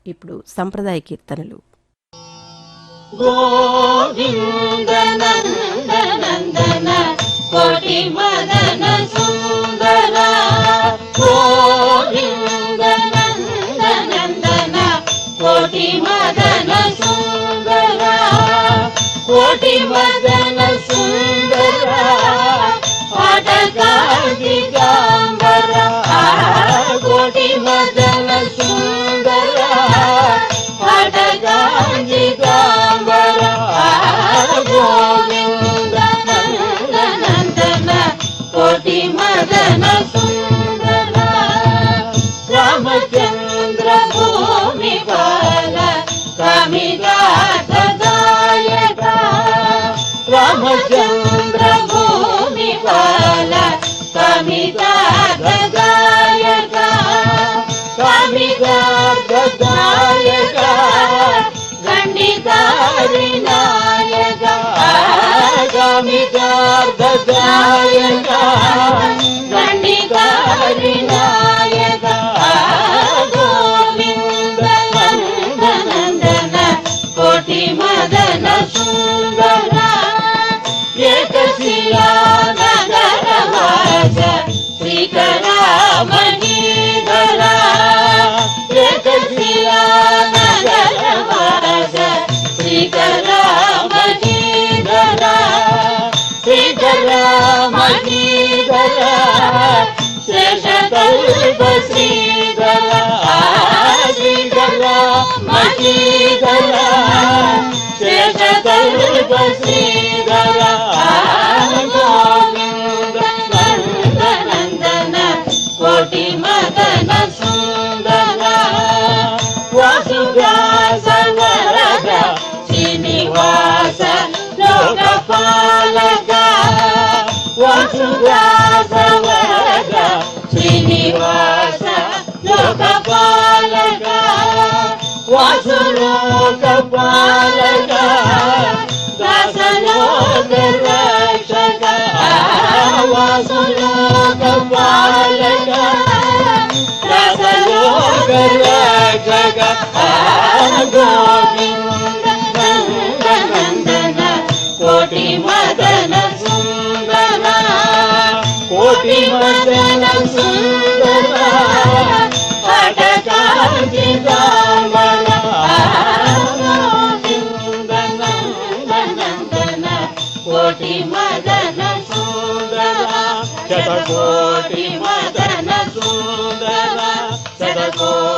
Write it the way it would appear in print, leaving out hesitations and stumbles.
ఇప్పుడు సంప్రదాయ కీర్తనలు. గోవింద నందన కోటి మదన సుందర గోవింద నందన కోటి మదన సుందర కోటి మదన సుందర పాటకాది గాంబర కోటి మదన సుందర పాటకాది గాంబర గోవింద నందన కోటి మదన సుందర రామచంద్ర భూమి పాల కామిగాదాయక రామచంద్ర భూమి పాల కామిగాదాయక కామిగాదాయక గండికారి నాయక కామిగాదాయక గండికారి నాయక గోవింద నందన కోటి మదన సుందర ఏకశిలా నగర వాస శ్రీకరామణీధర ఏకశిలా నగర వాస శ్రీకరామణీధర శ్రీకరామణీధర శేషకల్ప శ్రీధర శ్రీకరామణీధర శేషకల్ప శ్రీధర గోవింద నందన కోటి మదన సుందర వాసుదాస వరద శ్రీనివాస లోకపాలక వాసుదాస వరద శ్రీనివాస లోకపాలక వాసులోకపాలక దాసలోక రక్షక వాసులోకపాలక దాసలోక రక్షక గోవింద నందన కోటి మదన సుందర కోటి మదన సుందర పాటకాది గాంబర గోవింద నందన కోటి మదన సుందర శతకోటి మదన సుందర శతకోటి